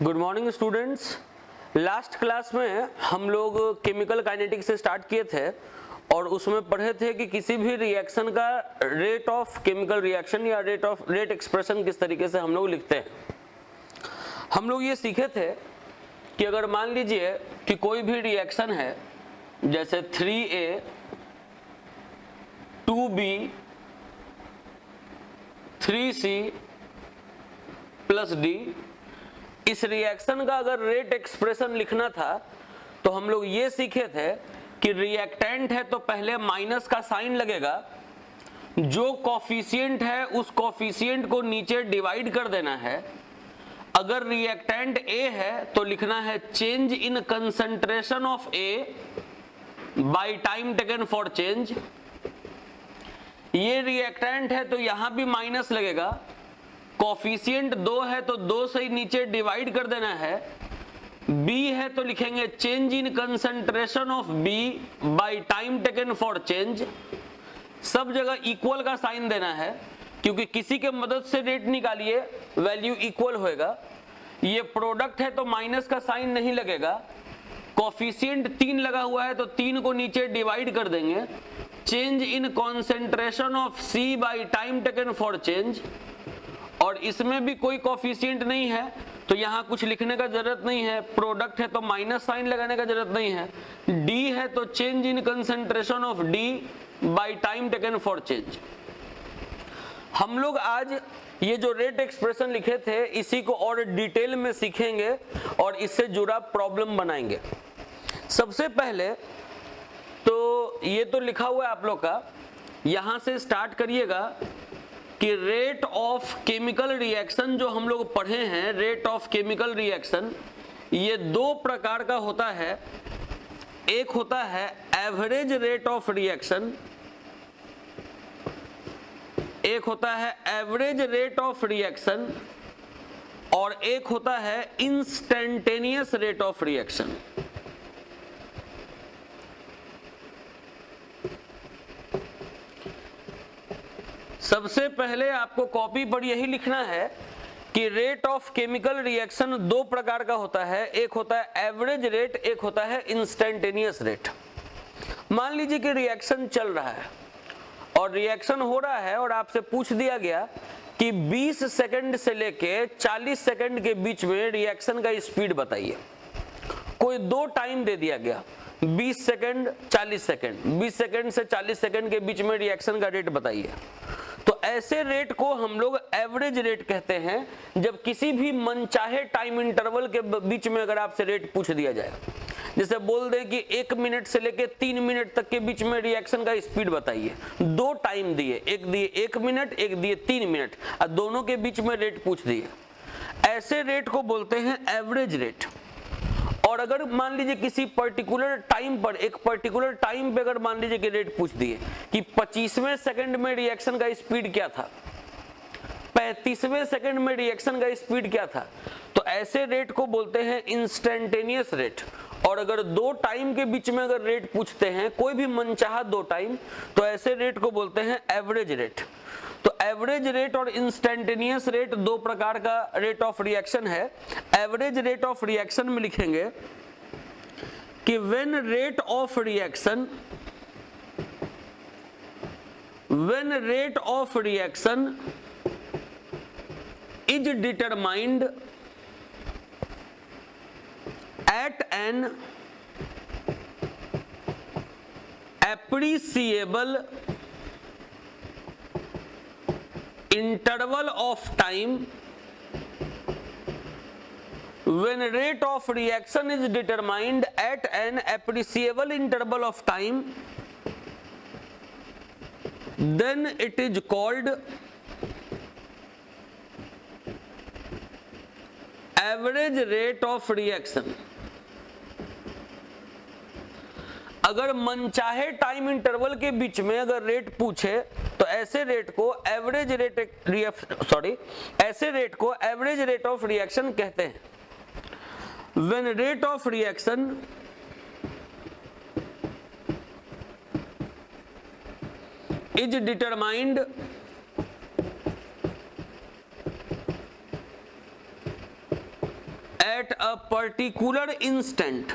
Good morning students. Last class में हम लोग केमिकल काइनेटिक्स से स्टार्ट किए थे और उसमें पढ़े थे कि किसी भी रिएक्शन का रेट ऑफ केमिकल रिएक्शन या रेट एक्सप्रेशन किस तरीके से हम लोग लिखते हैं। हम लोग ये सीखे थे कि अगर मान लीजिए कि कोई भी रिएक्शन है जैसे 3A 2B 3C plus D, इस रिएक्शन का अगर रेट एक्सप्रेशन लिखना था तो हम लोग ये सीखे थे कि रिएक्टेंट है तो पहले माइनस का साइन लगेगा, जो कॉफिशिएंट है उस कॉफिशिएंट को नीचे डिवाइड कर देना है। अगर रिएक्टेंट A है तो लिखना है change in concentration of A by time taken for change. ये रिएक्टेंट है तो यहां भी माइनस लगेगा, कॉफिशिएंट 2 है तो 2 से ही नीचे डिवाइड कर देना है। B है तो लिखेंगे change in concentration of B by time taken for change. सब जगह इक्वल का साइन देना है क्योंकि किसी के मदद से रेट निकालिए वैल्यू इक्वल होएगा। ये प्रोडक्ट है तो माइनस का साइन नहीं लगेगा, कॉफिशिएंट 3 लगा हुआ है तो 3 को नीचे डिवाइड कर देंगे। Change in concentration of C by time taken for change, और इसमें भी कोई कॉफिशिएंट नहीं है तो यहां कुछ लिखने का जरूरत नहीं है। प्रोडक्ट है तो माइनस साइन लगाने का जरूरत नहीं है। D है तो change in concentration of D by time taken for change. हम लोग आज ये जो रेट एक्सप्रेशन लिखे थे इसी को और डिटेल में सीखेंगे और इससे जुड़ा प्रॉब्लम बनाएंगे। सबसे पहले तो ये तो लिखा हुआ है आप लोग का, यहां से स्टार्ट करिएगा कि रेट ऑफ केमिकल रिएक्शन जो हम लोग पढ़े हैं, रेट ऑफ केमिकल रिएक्शन ये 2 प्रकार का होता है। एक होता है एवरेज रेट ऑफ रिएक्शन, एक होता है एवरेज रेट ऑफ रिएक्शन, और एक होता है इंस्टेंटेनियस रेट ऑफ रिएक्शन। सबसे पहले आपको कॉपी पर यही लिखना है कि रेट ऑफ केमिकल रिएक्शन 2 प्रकार का होता है। एक होता है एवरेज रेट, एक होता है इंस्टेंटेनियस रेट। मान लीजिए कि रिएक्शन चल रहा है और रिएक्शन हो रहा है और आपसे पूछ दिया गया कि 20 सेकंड से लेके 40 सेकंड के बीच में रिएक्शन का स्पीड बताइए। कोई 2 टाइम दे दिया गया, 20 सेकंड 40 सेकंड, 20 सेकंड से 40 सेकंड के बीच में रिएक्शन का रेट बताइए। तो ऐसे रेट को हम लोग एवरेज रेट कहते हैं जब किसी भी मनचाहे टाइम इंटरवल के बीच में अगर आपसे रेट पूछ दिया जाए। जैसे बोल दे कि 1 मिनट से लेके 3 मिनट तक के बीच में रिएक्शन का स्पीड बताइए। 2 टाइम दिए, एक दिए 1 मिनट, एक दिए 3 मिनट, और दोनों के बीच में रेट पूछ दिए। ऐसे रेट को बोलते हैं एवरेज रेट। और अगर मान लीजिए किसी पर्टिकुलर टाइम पर, एक पर्टिकुलर टाइम पे अगर मान लीजिए कि रेट पूछ दिए कि 25वें सेकंड में रिएक्शन का स्पीड क्या था, 35वें सेकंड में रिएक्शन का स्पीड क्या था, तो ऐसे रेट को बोलते हैं इंस्टेंटेनियस रेट। और अगर 2 टाइम के बीच में अगर रेट पूछते हैं, कोई भी मनचाहा 2 टाइम, तो ऐसे रेट को बोलते हैं एवरेज रेट। तो एवरेज रेट और इंस्टेंटेनियस रेट 2 प्रकार का रेट ऑफ रिएक्शन है। एवरेज रेट ऑफ रिएक्शन में लिखेंगे कि when rate of reaction is determined at an appreciable interval of time, when rate of reaction is determined at an appreciable interval of time, then it is called average rate of reaction। अगर मनचाहे time interval के बीच में अगर rate पूछे तो ऐसे rate को average rate of reaction कहते हैं। When rate of reaction is determined at a particular instant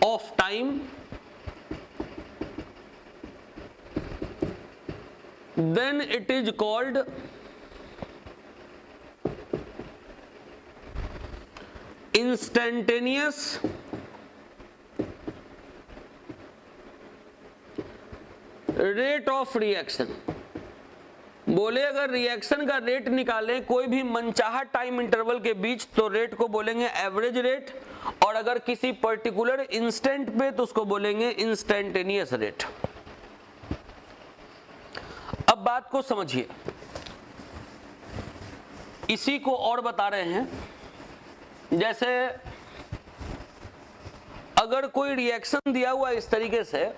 of time, then it is called instantaneous rate of reaction। बोले अगर रिएक्शन का रेट निकालें कोई भी मनचाहा टाइम इंटरवल के बीच तो रेट को बोलेंगे एवरेज रेट, और अगर किसी पर्टिकुलर इंस्टेंट पे तो उसको बोलेंगे इंस्टेंटेनियस रेट। अब बात को समझिए, इसी को और बता रहे हैं। जैसे अगर कोई रिएक्शन दिया हुआ इस तरीके से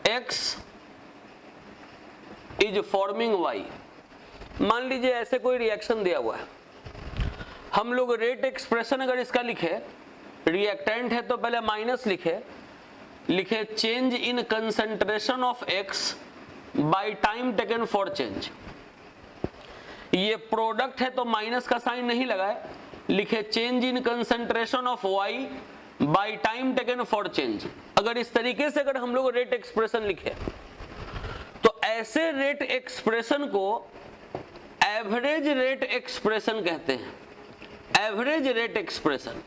X इज फॉर्मिंग Y, मान लीजिए ऐसे कोई रिएक्शन दिया हुआ है, हम लोग रेट एक्सप्रेशन अगर इसका लिखे, रिएक्टेंट है तो पहले माइनस लिखे change in concentration of X by time taken for change. ये प्रोडक्ट है तो माइनस का साइन नहीं लगाए, लिखे change in concentration of Y by time taken for change. अगर इस तरीके से अगर हम लोग रेट एक्सप्रेशन लिखे तो ऐसे रेट एक्सप्रेशन को एवरेज रेट एक्सप्रेशन कहते हैं। एवरेज रेट एक्सप्रेशन,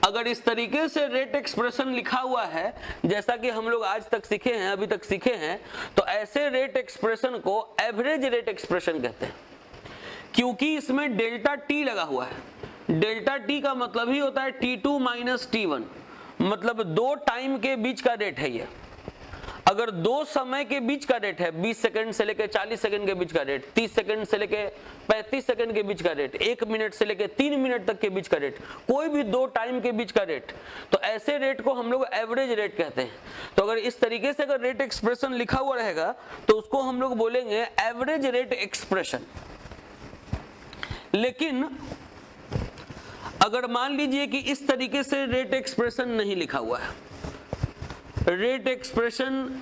अगर इस तरीके से रेट एक्सप्रेशन लिखा हुआ है जैसा कि हम लोग आज तक सीखे हैं, अभी तक सीखे हैं, तो ऐसे रेट एक्सप्रेशन को एवरेज रेट एक्सप्रेशन कहते हैं, क्योंकि इसमें डेल्टा टी लगा हुआ है। डेल्टा टी का मतलब ही होता है T2 माइनस T1, मतलब दो टाइम के बीच का रेट है ये। अगर दो समय के बीच का रेट है, 20 सेकंड से लेकर 40 सेकंड के बीच का रेट, 30 सेकंड से लेकर 35 सेकंड के बीच का रेट, 1 मिनट से लेकर 3 मिनट तक के बीच का रेट, कोई भी दो टाइम के बीच का रेट, तो ऐसे रेट को हम लोग एवरेज रेट कहते हैं। तो अगर इस तरीके से अगर रेट एक्सप्रेशन लिखा हुआ रहेगा तो उसको हम लोग बोलेंगे एवरेज रेट एक्सप्रेशन। लेकिन अगर मान लीजिए कि इस तरीके से रेट एक्सप्रेशन नहीं लिखा हुआ है, रेट एक्सप्रेशन,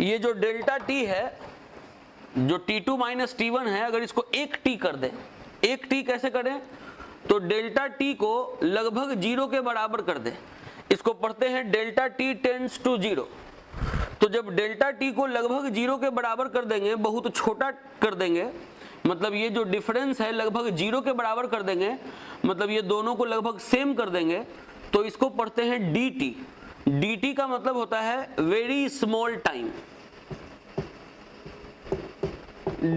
ये जो डेल्टा टी है, जो T2 माइनस T1 है, अगर इसको 1T कर दें, 1T कैसे करें, तो डेल्टा टी को लगभग 0 के बराबर कर दें। इसको पढ़ते हैं डेल्टा टी टेंड्स टू 0। तो जब डेल्टा टी को लगभग 0 के बराबर कर देंगे, बहुत छोटा कर देंगे, मतलब ये जो डिफरेंस है लगभग 0 के बराबर कर देंगे, मतलब ये दोनों को लगभग सेम कर देंगे, तो इसको पढ़ते हैं dt। dt का मतलब होता है वेरी स्मॉल टाइम।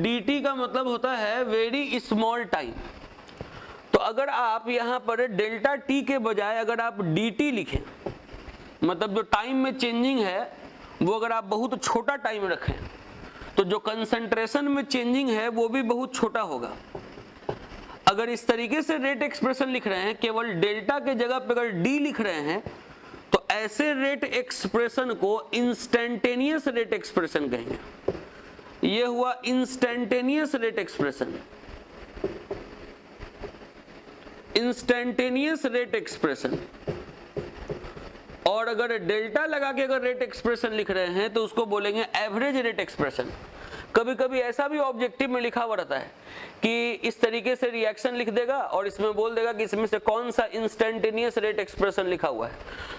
dt का मतलब होता है वेरी स्मॉल टाइम। तो अगर आप यहां पर डेल्टा t के बजाय अगर आप dt लिखें, मतलब जो टाइम में चेंजिंग है वो अगर आप बहुत छोटा टाइम रखें, तो जो कंसंट्रेशन में चेंजिंग है वो भी बहुत छोटा होगा। अगर इस तरीके से रेट एक्सप्रेशन लिख रहे हैं, केवल डेल्टा के जगह पे अगर डी लिख रहे हैं, तो ऐसे रेट एक्सप्रेशन को इंस्टेंटेनियस रेट एक्सप्रेशन कहेंगे। ये हुआ instantaneous rate expression. Instantaneous rate expression. और अगर डेल्टा लगा के अगर रेट एक्सप्रेशन लिख रहे हैं तो उसको बोलेंगे एवरेज रेट एक्सप्रेशन। कभी कभी ऐसा भी ऑब्जेक्टिव में लिखा हुआ रहता है कि इस तरीके से रिएक्शन लिख देगा और इसमें बोल देगा कि इसमें से कौन सा इंस्टेंटेनियस रेट एक्सप्रेशन लिखा हुआ है।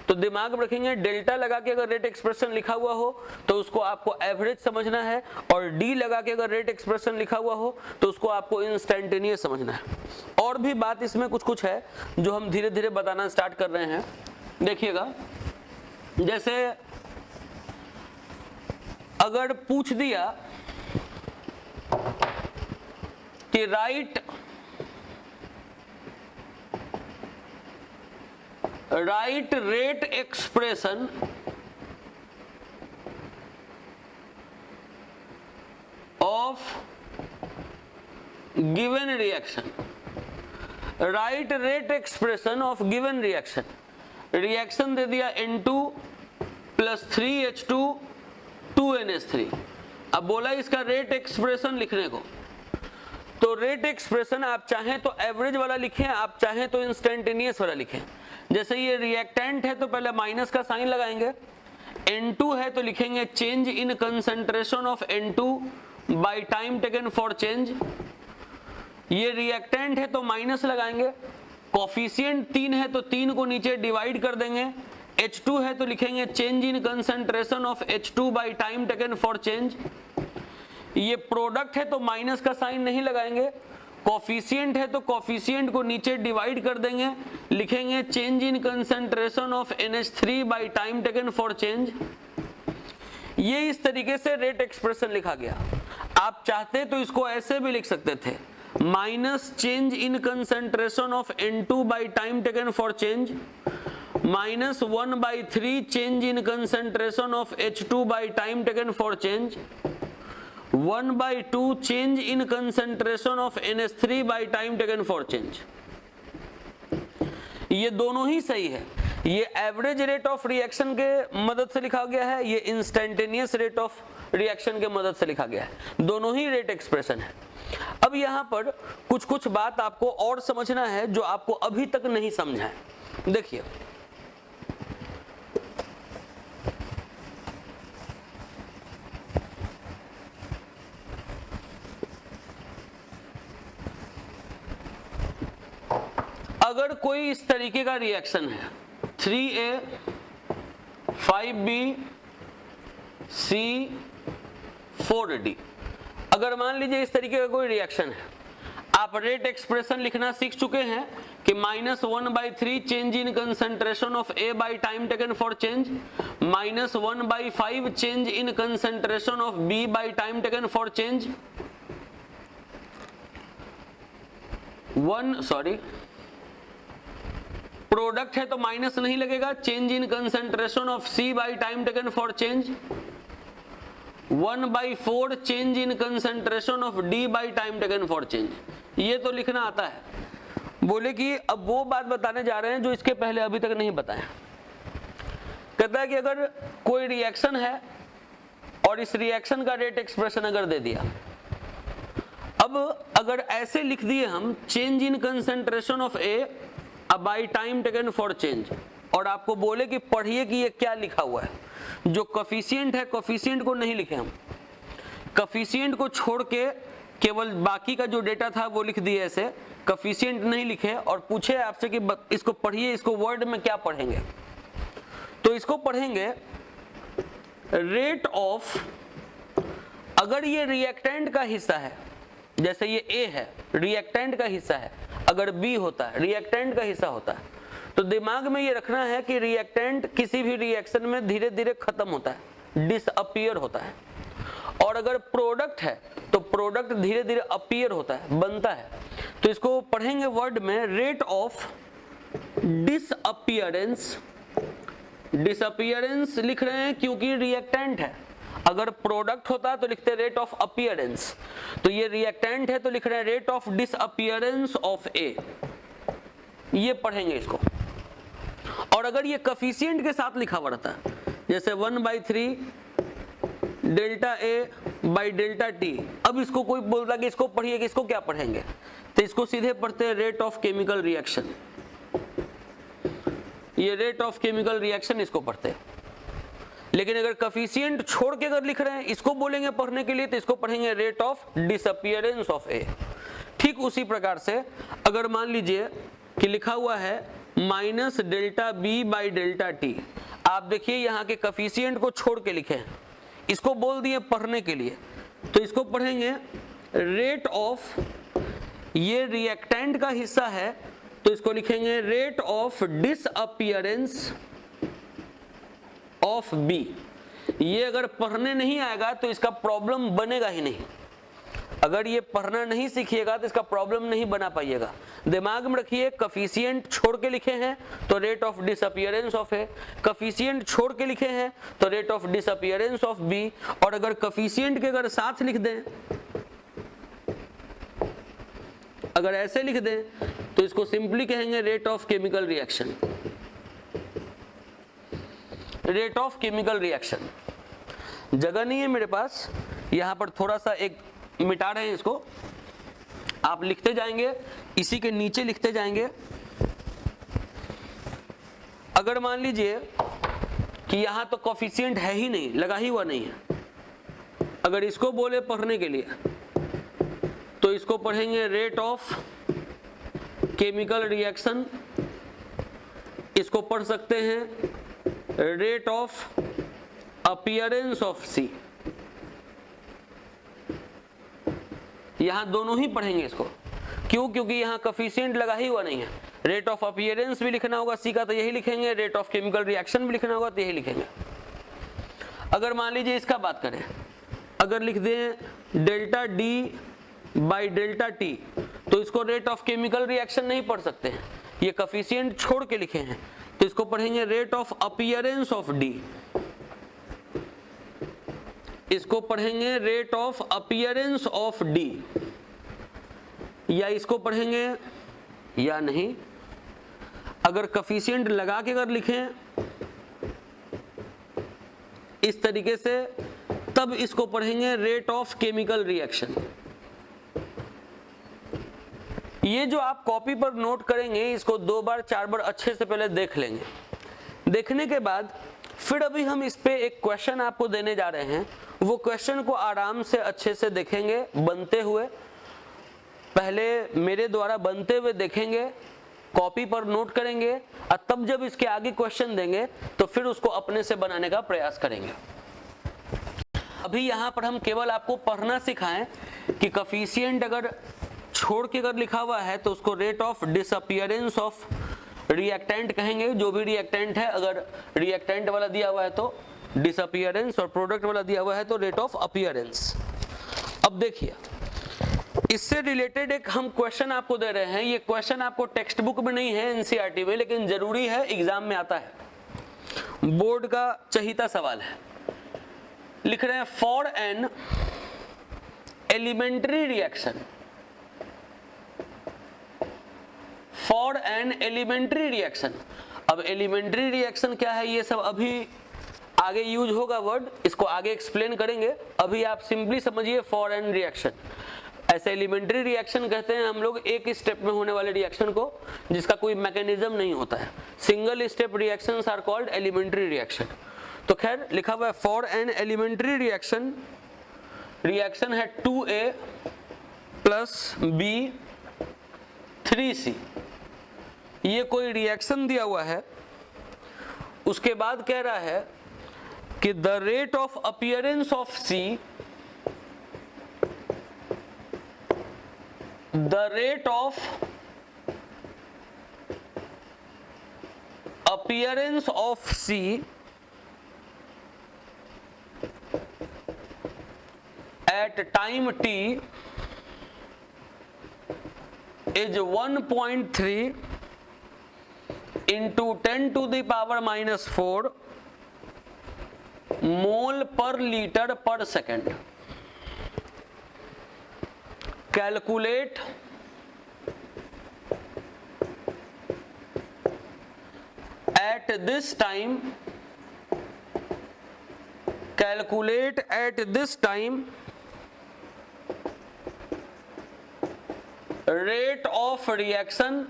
तो दिमाग में रखेंगे, डेल्टा लगा के अगर रेट एक्सप्रेशन लिखा हुआ हो तो उसको आपको एवरेज समझना है, और डी लगा के अगर रेट एक्सप्रेशन लिखा हुआ हो तो उसको आपको इंस्टेंटेनियस समझना है। और भी बात इसमें कुछ कुछ है जो हम धीरे धीरे बताना स्टार्ट कर रहे हैं। देखिएगा, जैसे अगर पूछ दिया कि write rate expression of given reaction, write rate expression of given reaction. Reaction दे दिया N2 प्लस 3H2 2NH3। अब बोला इसका रेट एक्सप्रेशन लिखने को, तो रेट एक्सप्रेशन आप चाहें तो एवरेज वाला लिखें, आप चाहें तो इंस्टेंटेनियस वाला लिखें। जैसे ये रिएक्टेंट है तो पहले माइनस का साइन लगाएंगे, N2 है तो लिखेंगे change in concentration of N2 by time taken for change. ये रिएक्टेंट है तो माइनस लगाएंगे, कोफिशिएंट 3 है तो 3 को नीचे डिवाइड कर देंगे। H2 है तो लिखेंगे change in concentration of H2 by time taken for change. ये प्रोडक्ट है तो माइनस का साइन नहीं लगाएंगे, कोफिशिएंट है तो कोफिशिएंट को नीचे डिवाइड कर देंगे, लिखेंगे change in concentration of NH3 by time taken for change. ये इस तरीके से रेट एक्सप्रेशन लिखा गया। आप चाहते तो इसको ऐसे भी लिख सकते थे, minus change in concentration of N2 by time taken for change minus 1/3 change in concentration of H2 by time taken for change 1/2 change in concentration of NH3 by time taken for change. ये दोनों ही सही है। ये average rate of reaction के मदद से लिखा गया है, ये इंस्टेंटेनियस रेट ऑफ रिएक्शन के मदद से लिखा गया है। दोनों ही रेट एक्सप्रेशन है। अब यहां पर कुछ बात आपको और समझना है जो आपको अभी तक नहीं समझा है। देखिए, अगर कोई इस तरीके का रिएक्शन है 3A 5B C 4D, अगर मान लीजिए इस तरीके का कोई रिएक्शन है, आप रेट एक्सप्रेशन लिखना सीख चुके हैं कि -1/3 change in concentration of A by time taken for change -1/5 change in concentration of B by time taken for change product है तो माइनस नहीं लगेगा, change in concentration of C by time taken for change 1/4 change in concentration of D by time taken for change. ये तो लिखना आता है। बोले कि अब वो बात बताने जा रहे हैं जो इसके पहले अभी तक नहीं बताया। कहता है कि अगर कोई रिएक्शन है और इस रिएक्शन का रेट एक्सप्रेशन अगर दे दिया, अब अगर ऐसे लिख दिए हम change in concentration of A by time taken for change, और आपको बोले कि पढ़िए कि ये क्या लिखा हुआ है। जो कोफिशिएंट है, कोफिशिएंट को नहीं लिखे हम, कोफिशिएंट को छोड़ के केवल बाकी का जो डेटा था वो लिख दिए ऐसे, कोफिशिएंट नहीं लिखे, और पूछे आपसे कि इसको पढ़िए, इसको वर्ड में क्या पढ़ेंगे, तो इसको पढ़ेंगे रेट ऑफ, अगर ये रिएक्टेंट का हिस्सा है, जैसे ये A है रिएक्टेंट का हिस्सा है, अगर B होता है रिएक्टेंट का हिस्सा होता है, तो दिमाग में ये रखना है कि रिएक्टेंट किसी भी रिएक्शन में धीरे धीरे खत्म होता है, डिसअपीयर होता है। और अगर प्रोडक्ट है तो प्रोडक्ट धीरे धीरे अपीयर होता है, बनता है। तो इसको पढ़ेंगे वर्ड में रेट ऑफ डिसअपीयरेंस। डिसअपीयरेंस लिख रहे हैं क्योंकि रिएक्टेंट है, अगर प्रोडक्ट होता तो लिखते रेट ऑफ अपीयरेंस, तो ये रिएक्टेंट है तो लिख रहे हैं rate of disappearance of A। ये पढ़ेंगे इसको। और अगर ये कोफिशिएंट के साथ लिखा हुआ रहता है, जैसे 1/3 delta A by delta T, अब इसको कोई बोलता कि इसको पढ़िए कि इसको क्या पढ़ेंगे, तो इसको सीधे पढ़ते हैं रेट ऑफ केमिकल रिएक्शन। ये रेट ऑफ केमिकल रिएक्शन इसको पढ़ते हैं। लेकिन अगर कोफिशिएंट छोड़ के अगर लिख रहे हैं, इसको बोलेंगे पढ़ने के लिए, तो इसको पढ़ेंगे rate of disappearance of A। ठीक उसी प्रकार से अगर मान लीजिए कि लिखा हुआ है minus delta B by delta T, आप देखिए यहाँ के कोफिशिएंट को छोड़ के लिखे हैं, इसको बोल दिए पढ़ने के लिए, तो इसको पढ़ेंगे रेट ऑफ, ये रिएक्टेंट का हिस्सा है तो इसको लिखेंगे rate of disappearance of B। ये अगर पढ़ने नहीं आएगा तो इसका प्रॉब्लम बनेगा ही नहीं। अगर ये पढ़ना नहीं सीखिएगा तो इसका प्रॉब्लम नहीं बना पाइएगा। दिमाग में रखिए, कोफिशिएंट छोड़ के लिखे हैं तो rate of disappearance of A, coefficient छोड़ के लिखे हैं तो rate of disappearance of B, और अगर कोफिशिएंट के अगर साथ लिख दें, अगर ऐसे लिख दें तो इसको सिंपली कहेंगे rate of chemical reaction. Rate of chemical reaction जगह नहीं है मेरे पास, यहां पर थोड़ा सा एक मिटा रहे हैं इसको, आप लिखते जाएंगे, इसी के नीचे लिखते जाएंगे। अगर मान लीजिए कि यहां तो कोफिशिएंट है ही नहीं, लगा ही हुआ नहीं है। अगर इसको बोले पढ़ने के लिए तो इसको पढ़ेंगे रेट ऑफ केमिकल रिएक्शन, इसको पढ़ सकते हैं रेट ऑफ अपीयरेंस ऑफ सी। यहां दोनों ही पढ़ेंगे इसको, क्यों? क्योंकि यहां कोफिशिएंट लगा ही हुआ नहीं है। रेट ऑफ अपीयरेंस भी लिखना होगा सी का तो यही लिखेंगे, रेट ऑफ केमिकल रिएक्शन भी लिखना होगा तो यही लिखेंगे। अगर मान लीजिए इसका बात करें, अगर लिख दें delta D by delta T, तो इसको रेट ऑफ केमिकल रिएक्शन नहीं पढ़ सकते हैं, ये कोफिशिएंट छोड़ के लिखे हैं, तो इसको पढ़ेंगे rate of appearance of D. इसको पढ़ेंगे rate of appearance of D, या इसको पढ़ेंगे या नहीं। अगर कोफिशिएंट लगा के अगर लिखें इस तरीके से, तब इसको पढ़ेंगे रेट ऑफ केमिकल रिएक्शन। ये जो आप कॉपी पर नोट करेंगे, इसको 2 बार 4 बार अच्छे से पहले देख लेंगे। देखने के बाद फिर अभी हम इस पे एक क्वेश्चन आपको देने जा रहे हैं, वो क्वेश्चन को आराम से अच्छे से देखेंगे बनते हुए, पहले मेरे द्वारा बनते हुए देखेंगे, कॉपी पर नोट करेंगे, और तब जब इसके आगे क्वेश्चन देंगे तो फिर उसको अपने से बनाने का प्रयास करेंगे। अभी यहाँ पर हम केवल आपको पढ़ना सिखाएं कि कोफिशिएंट अगर छोड़ के अगर लिखा हुआ है तो उसको rate of disappearance of reactant कहेंगे, जो भी रिएक्टेंट है। अगर रिएक्टेंट वाला दिया हुआ है तो डिसअपीयरेंस, और प्रोडक्ट वाला दिया हुआ है तो रेट ऑफ अपीयरेंस। अब देखिए, इससे रिलेटेड एक हम क्वेश्चन आपको दे रहे हैं। ये क्वेश्चन आपको टेक्स्ट बुक में नहीं है, एनसीईआरटी में, लेकिन जरूरी है, एग्जाम में आता है, बोर्ड का चहीता सवाल है। लिख रहे हैं for an elementary reaction, for an elementary reaction. अब एलिमेंट्री रिएक्शन क्या है, ये सब अभी आगे यूज होगा वर्ड, इसको आगे एक्सप्लेन करेंगे। अभी आप सिंपली समझिए फॉर एन रिएक्शन। ऐसे एलिमेंट्री रिएक्शन कहते हैं हम लोग एक स्टेप में होने वाले रिएक्शन को, जिसका कोई मैकेनिज्म नहीं होता है। Single step reactions are called elementary reaction. तो खैर लिखा हुआ है for an elementary reaction, reaction है 2A प्लस B 3C। ये कोई रिएक्शन दिया हुआ है। उसके बाद कह रहा है कि the rate of appearance of C, the rate of appearance of C at time t is 1.3 into 10 to the power minus 4 mole per liter per second. Calculate at this time, calculate at this time rate of reaction.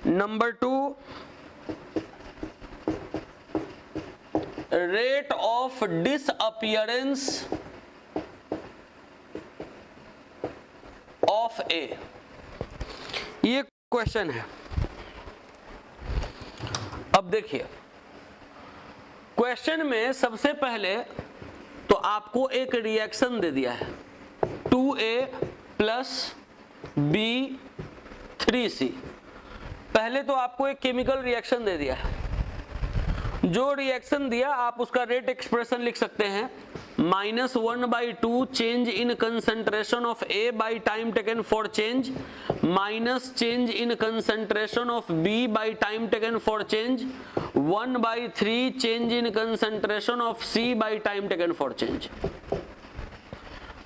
Number 2, rate of disappearance of ए। ये question है। अब देखिए, question में सबसे पहले तो आपको एक रिएक्शन दे दिया है 2A प्लस B 3C। पहले तो आपको एक केमिकल रिएक्शन दे दिया है। जो रिएक्शन दिया आप उसका रेट एक्सप्रेशन लिख सकते हैं, -1/2 change in concentration of A by time taken for change, minus change in concentration of B by time taken for change, 1/3 change in concentration of C by time taken for change.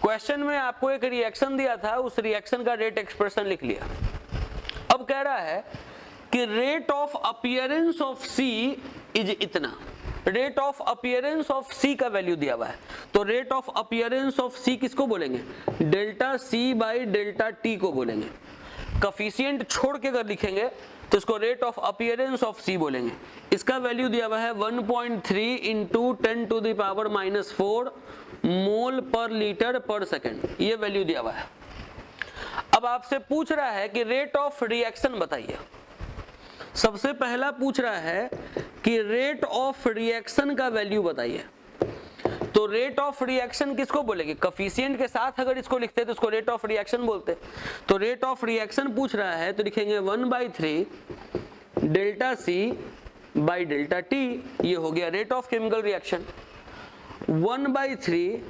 Question में आपको एक reaction दिया था, उस reaction का rate expression लिख लिया। अब कह रहा है कि rate of appearance of C is इतना। Rate of appearance of C का वैल्यू दिया हुआ है, तो rate of appearance of C किसको बोलेंगे? Delta C by delta T को बोलेंगे। कोफिशिएंट छोड़ के अगर लिखेंगे तो इसको रेट ऑफ अपीयरेंस ऑफ सी बोलेंगे। इसका वैल्यू दिया हुआ है 1.3 into 10 to the power -4 mole per litre पर सेकेंड, ये वैल्यू दिया हुआ है। अब आपसे पूछ रहा है कि रेट ऑफ रिएक्शन बताइए। सबसे पहला पूछ रहा है कि रेट ऑफ रिएक्शन का वैल्यू बताइए। तो रेट ऑफ रिएक्शन किसको बोलेंगे? कोफिशिएंट के साथ अगर इसको लिखते तो इसको रेट ऑफ रिएक्शन बोलते। तो रेट ऑफ रिएक्शन पूछ रहा है तो लिखेंगे 1/3 delta C by delta T, ये हो गया रेट ऑफ केमिकल रिएक्शन। 1/3,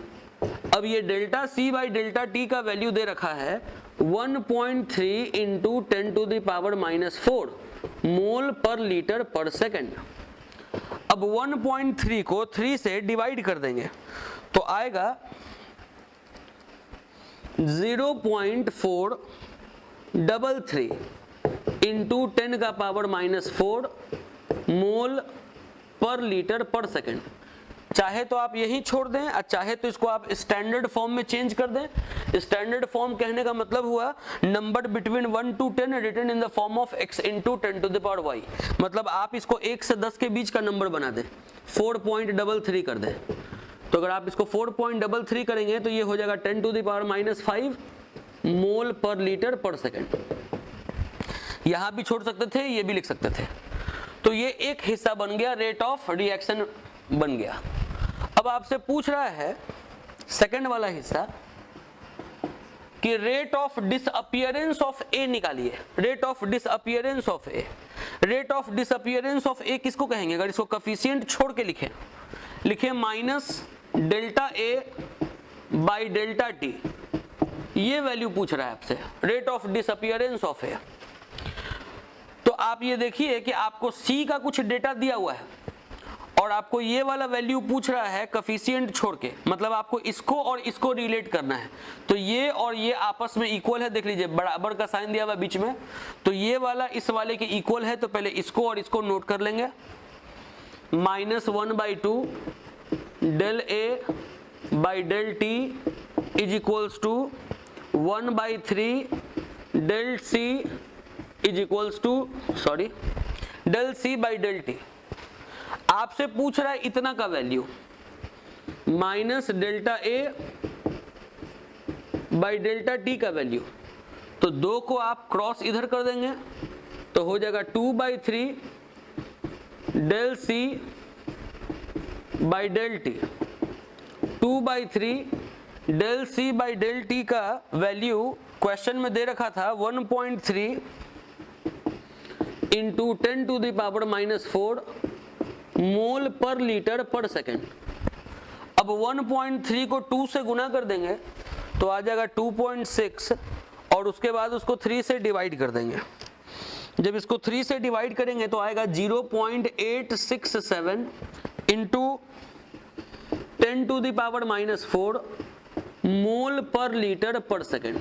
अब ये delta C by delta T का वैल्यू दे रखा है 1.3 into 10 to the power -4 mole per litre पर सेकेंड। अब 1.3 को 3 से डिवाइड कर देंगे तो आएगा 0.433 इंटू 10 का पावर -4 मोल पर लीटर पर सेकेंड। चाहे तो आप यही छोड़ दें और चाहे तो इसको आप स्टैंडर्ड फॉर्म में चेंज कर दें। स्टैंडर्ड फॉर्म कहने का मतलब हुआ number between 1 to 10 written in the form of x into 10 to the power y, मतलब आप इसको 1 से 10 के बीच का नंबर बना दें, 4.33 कर दें। तो अगर आप इसको 4.33 करेंगे तो ये हो जाएगा 10 to the power -5 mole per litre पर सेकेंड। यहां भी छोड़ सकते थे, ये भी लिख सकते थे। तो ये एक हिस्सा बन गया, रेट ऑफ रिएक्शन बन गया। अब आपसे पूछ रहा है सेकंड वाला हिस्सा कि rate of disappearance of A निकालिए। Rate of disappearance of A, rate of disappearance of A किसको कहेंगे? अगर इसको कोफिशिएंट छोड़ के लिखें minus delta A by delta T, ये वैल्यू पूछ रहा है आपसे, rate of disappearance of A. तो आप ये देखिए कि आपको सी का कुछ डेटा दिया हुआ है और आपको ये वाला वैल्यू पूछ रहा है कोफिशिएंट छोड़ के, मतलब आपको इसको और इसको रिलेट करना है। तो ये और ये आपस में इक्वल है, देख लीजिए बराबर का साइन दिया हुआ बीच में, तो ये वाला इस वाले के इक्वल है। तो पहले इसको और इसको नोट कर लेंगे, -1/2 del A by del T is equals to 1/3 del C is equals to del C by del T. आपसे पूछ रहा है इतना का value, minus delta A by delta T का वैल्यू। तो 2 को आप क्रॉस इधर कर देंगे तो हो जाएगा 2/3 del C by del T. 2/3 del C by del T का वैल्यू क्वेश्चन में दे रखा था 1.3 into 10 to the power -4 mole per litre पर सेकेंड। अब 1.3 को 2 से गुना कर देंगे तो आ जाएगा 2.6 और उसके बाद उसको 3 से डिवाइड कर देंगे। जब इसको 3 से डिवाइड करेंगे तो आएगा 0.867 into 10 to the power -4 mole per litre पर सेकेंड।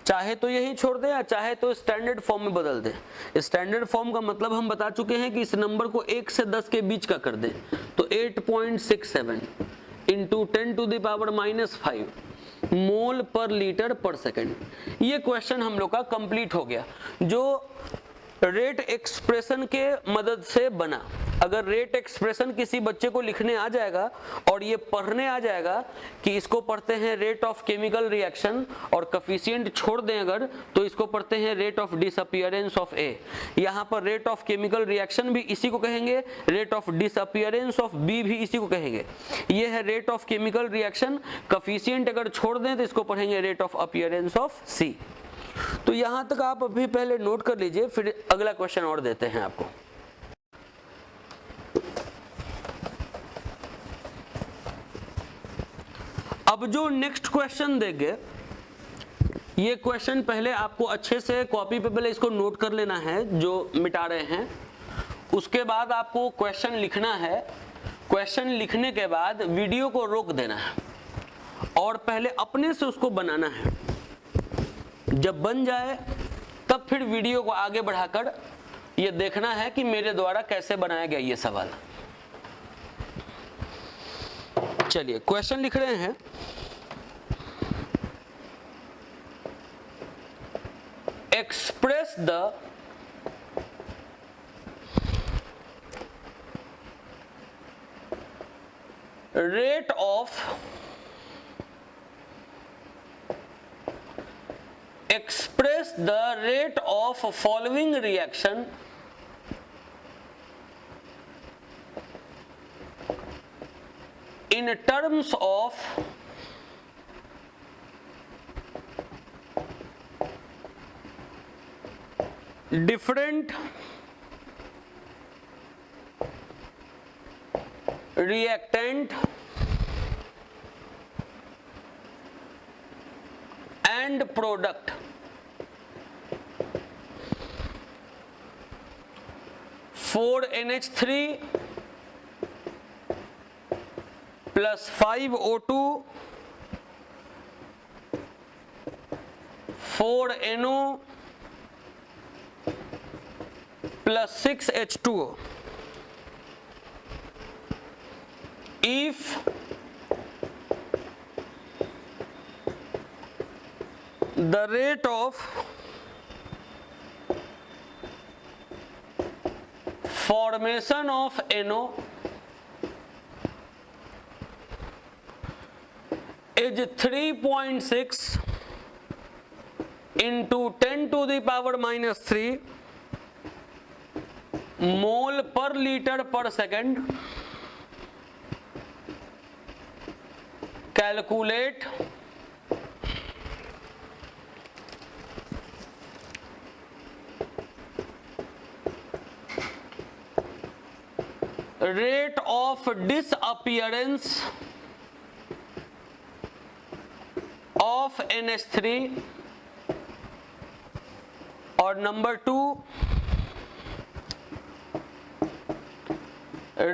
चाहे तो यही छोड़ दें या चाहे तो स्टैंडर्ड फॉर्म में बदल दें। स्टैंडर्ड फॉर्म का मतलब हम बता चुके हैं कि इस नंबर को 1 से 10 के बीच का कर दें। तो 8.67 into 10 to the power -5 mole per litre पर सेकेंड। ये क्वेश्चन हम लोग का कंप्लीट हो गया, जो रेट एक्सप्रेशन के मदद से बना। अगर रेट एक्सप्रेशन किसी बच्चे को लिखने आ जाएगा और ये पढ़ने आ जाएगा कि इसको पढ़ते हैं रेट ऑफ केमिकल रिएक्शन और कोफिशिएंट छोड़ दें अगर तो इसको पढ़ते हैं रेट ऑफ डिसअपीयरेंस ऑफ ए। यहाँ पर रेट ऑफ केमिकल रिएक्शन भी इसी को कहेंगे, rate of disappearance of B भी इसी को कहेंगे। ये है rate of chemical reaction, coefficient अगर छोड़ दें तो इसको पढ़ेंगे rate of appearance of C. तो यहां तक आप अभी पहले नोट कर लीजिए, फिर अगला क्वेश्चन और देते हैं आपको। अब जो नेक्स्ट क्वेश्चन देंगे, ये क्वेश्चन पहले आपको अच्छे से कॉपी पे पहले इसको नोट कर लेना है जो मिटा रहे हैं। उसके बाद आपको क्वेश्चन लिखना है। क्वेश्चन लिखने के बाद वीडियो को रोक देना है और पहले अपने से उसको बनाना है। जब बन जाए तब फिर वीडियो को आगे बढ़ाकर ये देखना है कि मेरे द्वारा कैसे बनाया गया ये सवाल। चलिए क्वेश्चन लिख रहे हैं। Express the rate of express the rate of following reaction in terms of different reactant and product. Four NH3 plus 5O2 4NO plus 6H2O. If the rate of formation of NO is 3.6 into 10 to the power minus 3 mole per liter per second, calculate rate of disappearance of NH3, और number 2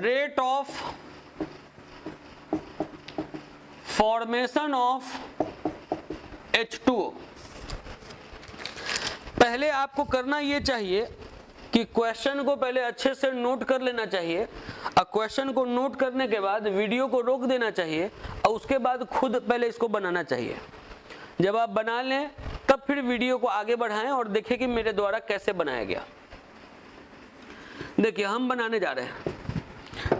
rate of formation of H2O। पहले आपको करना ये चाहिए कि question को पहले अच्छे से नोट कर लेना चाहिए, और क्वेश्चन को नोट करने के बाद वीडियो को रोक देना चाहिए, और उसके बाद खुद पहले इसको बनाना चाहिए। जब आप बना लें तब फिर वीडियो को आगे बढ़ाएं और देखें कि मेरे द्वारा कैसे बनाया गया। देखिए हम बनाने जा रहे हैं।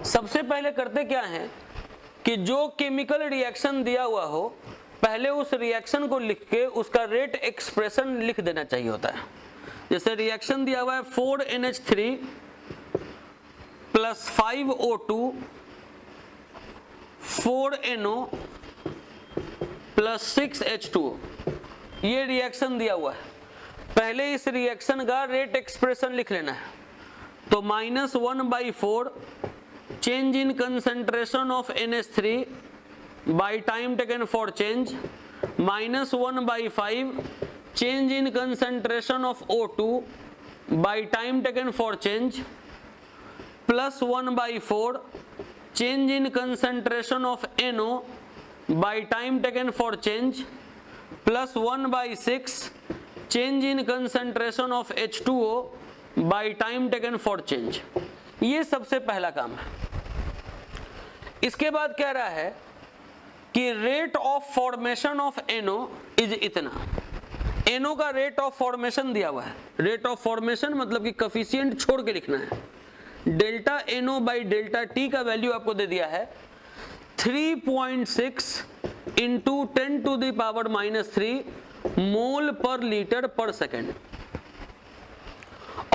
सबसे पहले करते क्या है कि जो केमिकल रिएक्शन दिया हुआ हो पहले उस रिएक्शन को लिख के उसका रेट एक्सप्रेशन लिख देना चाहिए होता है। जैसे रिएक्शन दिया हुआ है 4NH3 plus 5O2 4NO plus 6H2O, ये रिएक्शन दिया हुआ है। पहले इस रिएक्शन का रेट एक्सप्रेशन लिख लेना है। तो -1/4 change in concentration of NH3 by time taken for change, -1/5 change in concentration of O2 by time taken for change, plus 1/4 change in concentration of NO by time taken for change, plus 1/6 change in concentration of H2O by time taken for change। ये सबसे पहला काम है। इसके बाद कह रहा है कि rate of formation of NO is इतना। NO का रेट ऑफ फॉर्मेशन दिया हुआ है। रेट ऑफ फॉर्मेशन मतलब कि कोफिशिएंट छोड़ के लिखना है। Delta NO by delta T का वैल्यू आपको दे दिया है 3.6 into 10 to the power -3 mole per litre पर सेकेंड।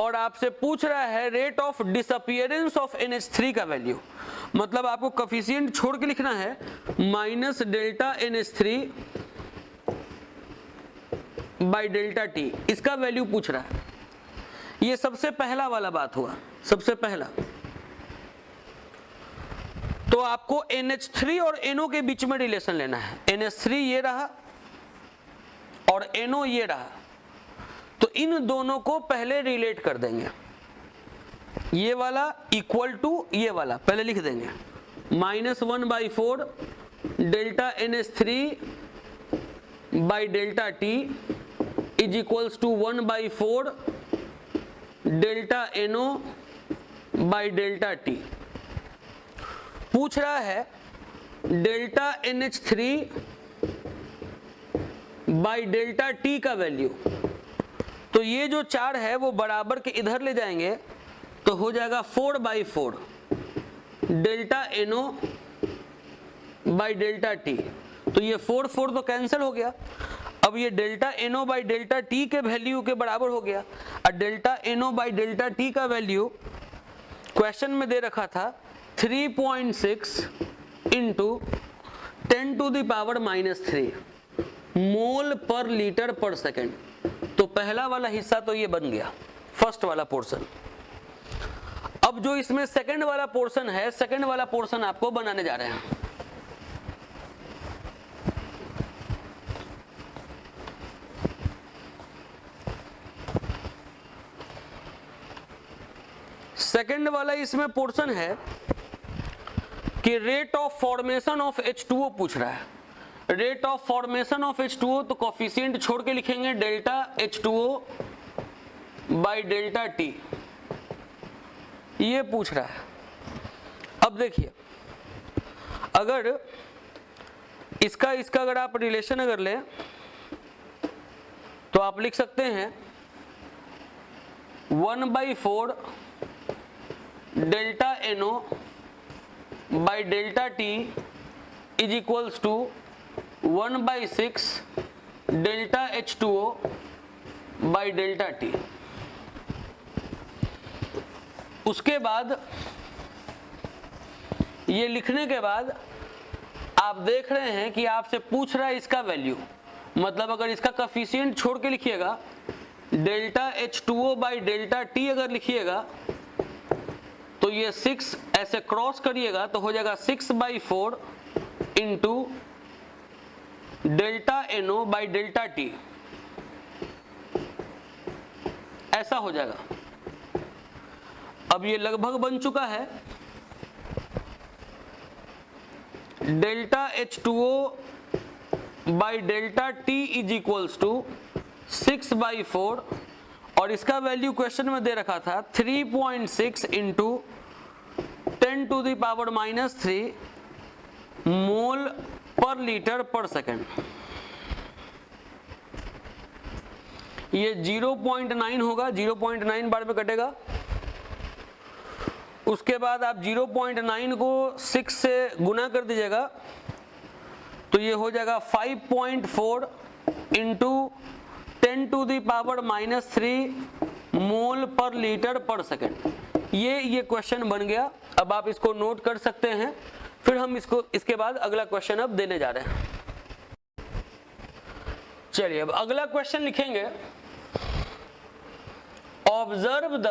और आपसे पूछ रहा है rate of disappearance of NH3 का वैल्यू, मतलब आपको कोफिशिएंट छोड़ के लिखना है minus delta NH3 by delta T, इसका वैल्यू पूछ रहा है। ये सबसे पहला वाला बात हुआ, सबसे पहला। तो आपको NH3 और NO के बीच में रिलेशन लेना है। NH3 ये रहा और NO ये रहा, तो इन दोनों को पहले रिलेट कर देंगे। ये वाला इक्वल टू ये वाला पहले लिख देंगे, -1/4 delta NH3 by delta T is equals to 1/4 delta NO by delta T। पूछ रहा है delta NH3 by delta T का वैल्यू। तो ये जो 4 है वो बराबर के इधर ले जाएंगे तो हो जाएगा 4/4 delta NO by delta T, तो ये 4 4 तो कैंसिल हो गया। अब ये delta NO by delta T के वैल्यू के बराबर हो गया। और delta NO by delta T का वैल्यू क्वेश्चन में दे रखा था 3.6 इंटू 10⁻³ मोल पर लीटर पर सेकेंड। तो पहला वाला हिस्सा तो ये बन गया, फर्स्ट वाला पोर्शन। अब जो इसमें सेकंड वाला पोर्शन है, सेकंड वाला पोर्शन आपको बनाने जा रहे हैं। सेकंड वाला इसमें पोर्शन है कि rate of formation of H2O पूछ रहा है। Rate of formation of H2O, तो कोफिशिएंट छोड़ के लिखेंगे delta H2O by delta T, ये पूछ रहा है। अब देखिए, अगर इसका अगर आप रिलेशन अगर लें तो आप लिख सकते हैं 1/4 delta NO by delta T is equals to 1/6 delta H2O by delta T. उसके बाद ये लिखने के बाद आप देख रहे हैं कि आपसे पूछ रहा है इसका वैल्यू, मतलब अगर इसका कोफिशिएंट छोड़ के लिखिएगा delta H2O by delta T अगर लिखिएगा तो ये 6 ऐसे क्रॉस करिएगा तो हो जाएगा 6/4 into delta NO by delta T, ऐसा हो जाएगा। अब ये लगभग बन चुका है। Delta H2O by delta T is equals to 6/4 और इसका वैल्यू क्वेश्चन में दे रखा था 3.6 इंटू 10⁻³ मोल पर लीटर पर सेकेंड। ये 0.9 होगा, 0.9 बार में कटेगा। उसके बाद आप 0.9 को 6 से गुना कर दीजिएगा तो ये हो जाएगा 5.4 इंटू 10⁻³ मोल पर लीटर पर सेकेंड। ये क्वेश्चन बन गया। अब आप इसको नोट कर सकते हैं। फिर हम इसके बाद अगला क्वेश्चन अब देने जा रहे हैं। चलिए अब अगला क्वेश्चन लिखेंगे। Observe the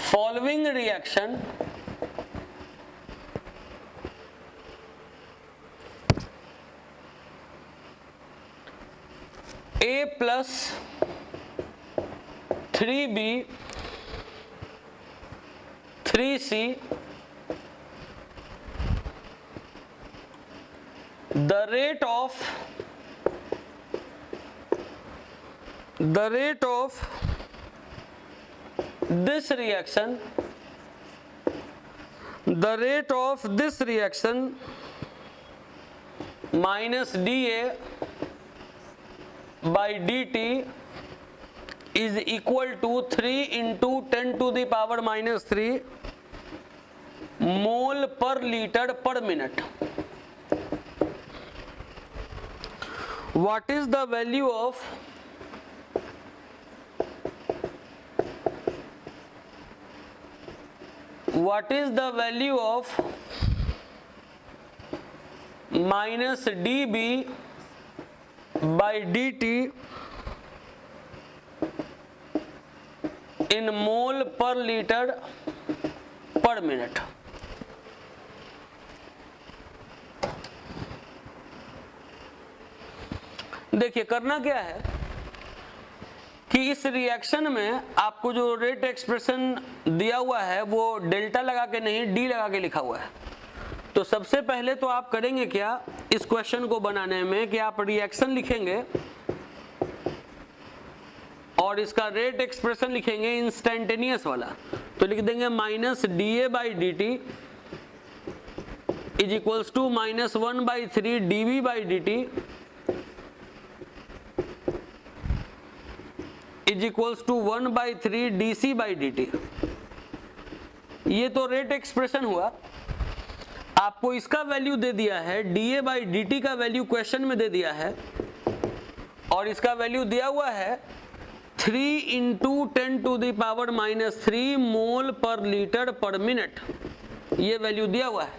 following reaction A plus 3B 3C the rate of this reaction minus dA by dt is equal to 3 into 10⁻³ mole per litre पर minute. What is the value of minus dB by dt in mole per litre पर minute? देखिए करना क्या है कि इस reaction में आपको जो रेट एक्सप्रेशन दिया हुआ है वो डेल्टा लगा के नहीं डी लगा के लिखा हुआ है। तो सबसे पहले तो आप करेंगे क्या इस क्वेश्चन को बनाने में कि आप रिएक्शन लिखेंगे और इसका रेट एक्सप्रेशन लिखेंगे इंस्टेंटेनियस वाला। तो लिख देंगे minus DA by dt is equals to -1/3 dB by dt is equals to 1/3 dc/dt। ये तो रेट एक्सप्रेशन हुआ। आपको इसका वैल्यू दे दिया है, dA/dt का वैल्यू क्वेश्चन में दे दिया है, और इसका वैल्यू दिया हुआ है 3 × 10⁻³ मोल पर लीटर पर मिनट। ये वैल्यू दिया हुआ है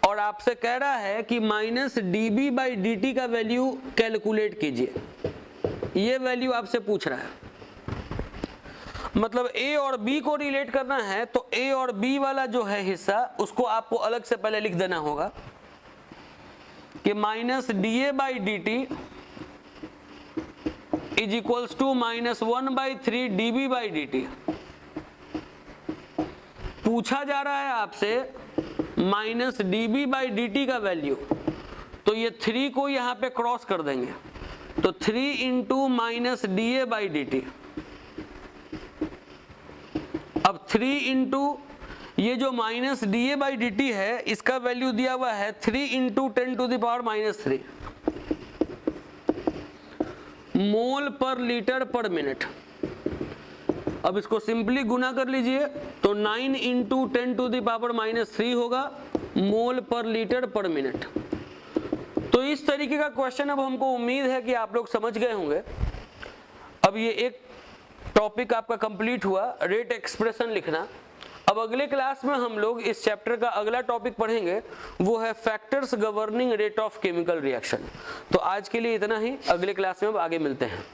और आपसे कह रहा है कि -dB/dt का वैल्यू कैलकुलेट कीजिए। ये वैल्यू आपसे पूछ रहा है। मतलब A और B को रिलेट करना है तो A और B वाला जो है हिस्सा उसको आपको अलग से पहले लिख देना होगा कि -dA/dt is equals to -1/3 dB/dt। पूछा जा रहा है आपसे -dB/dt का वैल्यू, तो ये 3 को यहां पे क्रॉस कर देंगे, तो 3 × -dA/dt। अब 3 × ये जो -dA/dt है इसका वैल्यू दिया हुआ है 3 × 10⁻³ मोल पर लीटर पर मिनट। अब इसको सिंपली गुना कर लीजिए तो 9 × 10⁻³ होगा मोल पर लीटर पर मिनट। तो इस तरीके का क्वेश्चन अब हमको उम्मीद है कि आप लोग समझ गए होंगे। अब ये एक टॉपिक आपका कंप्लीट हुआ, रेट एक्सप्रेशन लिखना। अब अगले क्लास में हम लोग इस चैप्टर का अगला टॉपिक पढ़ेंगे, वो है factors governing rate of chemical reaction. तो आज के लिए इतना ही, अगले क्लास में अब आगे मिलते हैं।